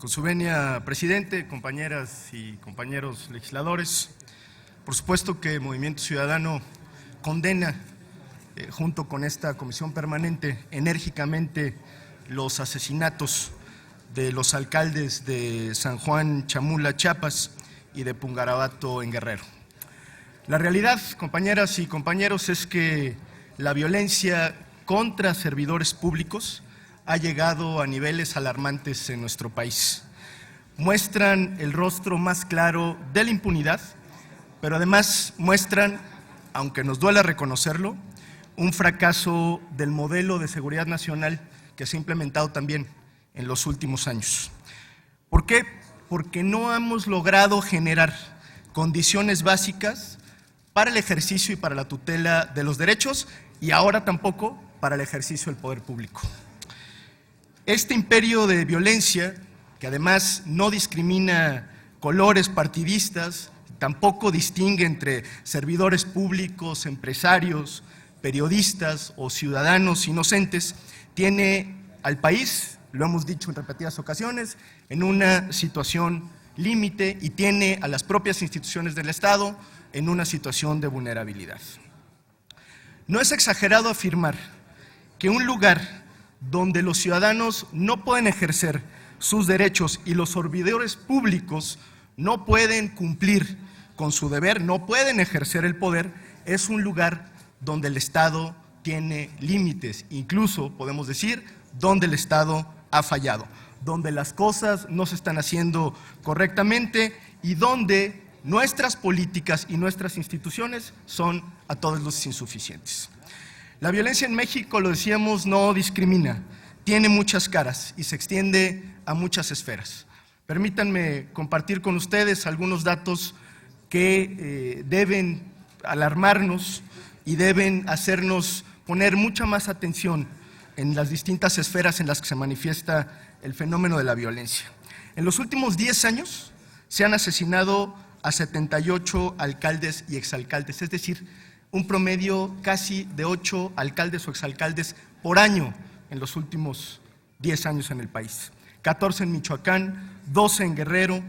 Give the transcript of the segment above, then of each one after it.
Con su venia, presidente, compañeras y compañeros legisladores, por supuesto que Movimiento Ciudadano condena, junto con esta comisión permanente, enérgicamente los asesinatos de los alcaldes de San Juan Chamula, Chiapas, y de Pungarabato, en Guerrero. La realidad, compañeras y compañeros, es que la violencia contra servidores públicos ha llegado a niveles alarmantes en nuestro país. Muestran el rostro más claro de la impunidad, pero además muestran, aunque nos duela reconocerlo, un fracaso del modelo de seguridad nacional que se ha implementado también en los últimos años. ¿Por qué? Porque no hemos logrado generar condiciones básicas para el ejercicio y para la tutela de los derechos, y ahora tampoco para el ejercicio del poder público. Este imperio de violencia, que además no discrimina colores partidistas, tampoco distingue entre servidores públicos, empresarios, periodistas o ciudadanos inocentes, tiene al país, lo hemos dicho en repetidas ocasiones, en una situación límite y tiene a las propias instituciones del Estado en una situación de vulnerabilidad. No es exagerado afirmar que un lugar donde los ciudadanos no pueden ejercer sus derechos y los servidores públicos no pueden cumplir con su deber, no pueden ejercer el poder, es un lugar donde el Estado tiene límites, incluso podemos decir donde el Estado ha fallado, donde las cosas no se están haciendo correctamente y donde nuestras políticas y nuestras instituciones son a todas luces insuficientes. La violencia en México, lo decíamos, no discrimina, tiene muchas caras y se extiende a muchas esferas. Permítanme compartir con ustedes algunos datos que deben alarmarnos y deben hacernos poner mucha más atención en las distintas esferas en las que se manifiesta el fenómeno de la violencia. En los últimos 10 años se han asesinado a 78 alcaldes y exalcaldes, es decir, un promedio casi de 8 alcaldes o exalcaldes por año en los últimos 10 años en el país. 14 en Michoacán, 12 en Guerrero,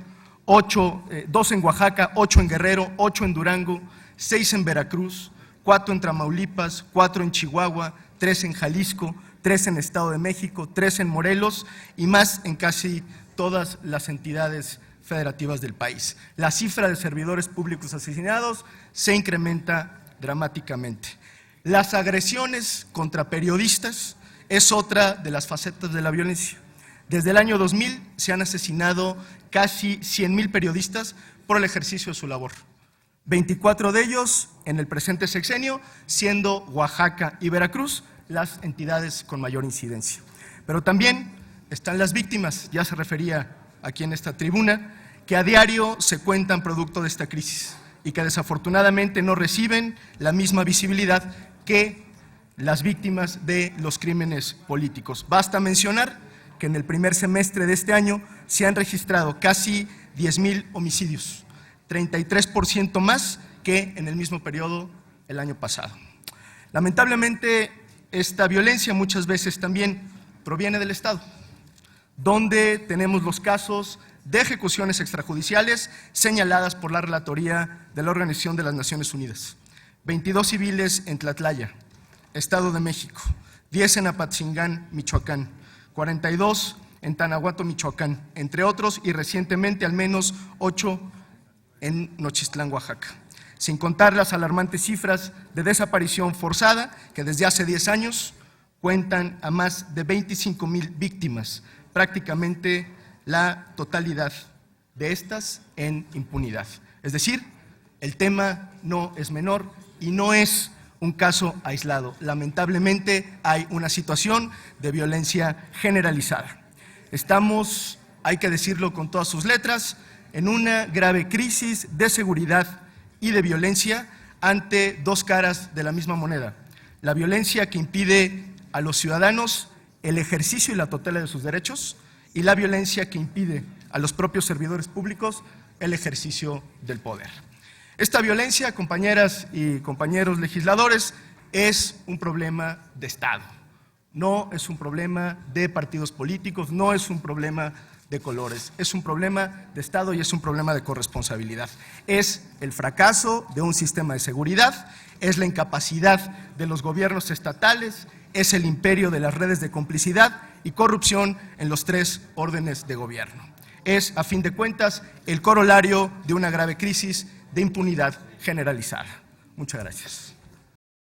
12 en Oaxaca, 8 en Guerrero, 8 en Durango, 6 en Veracruz, 4 en Tamaulipas, 4 en Chihuahua, 3 en Jalisco, 3 en Estado de México, 3 en Morelos y más en casi todas las entidades federativas del país. La cifra de servidores públicos asesinados se incrementa dramáticamente. Las agresiones contra periodistas es otra de las facetas de la violencia. Desde el año 2000 se han asesinado casi 100,000 periodistas por el ejercicio de su labor. 24 de ellos en el presente sexenio, siendo Oaxaca y Veracruz las entidades con mayor incidencia. Pero también están las víctimas, ya se refería aquí en esta tribuna, que a diario se cuentan producto de esta crisis y que desafortunadamente no reciben la misma visibilidad que las víctimas de los crímenes políticos. Basta mencionar que en el primer semestre de este año se han registrado casi 10,000 homicidios, 33% más que en el mismo periodo el año pasado. Lamentablemente, esta violencia muchas veces también proviene del Estado, donde tenemos los casos de ejecuciones extrajudiciales señaladas por la Relatoría de la Organización de las Naciones Unidas. 22 civiles en Tlatlaya, Estado de México, 10 en Apatzingán, Michoacán, 42 en Tanahuato, Michoacán, entre otros, y recientemente al menos 8 en Nochistlán, Oaxaca. Sin contar las alarmantes cifras de desaparición forzada, que desde hace 10 años cuentan a más de 25,000 víctimas, prácticamente la totalidad de estas en impunidad. Es decir, el tema no es menor y no es un caso aislado. Lamentablemente hay una situación de violencia generalizada. Estamos, hay que decirlo con todas sus letras, en una grave crisis de seguridad y de violencia ante dos caras de la misma moneda. La violencia que impide a los ciudadanos el ejercicio y la tutela de sus derechos, y la violencia que impide a los propios servidores públicos el ejercicio del poder. Esta violencia, compañeras y compañeros legisladores, es un problema de Estado, no es un problema de partidos políticos, no es un problema de colores. Es un problema de Estado y es un problema de corresponsabilidad. Es el fracaso de un sistema de seguridad, es la incapacidad de los gobiernos estatales, es el imperio de las redes de complicidad y corrupción en los 3 órdenes de gobierno. Es, a fin de cuentas, el corolario de una grave crisis de impunidad generalizada. Muchas gracias.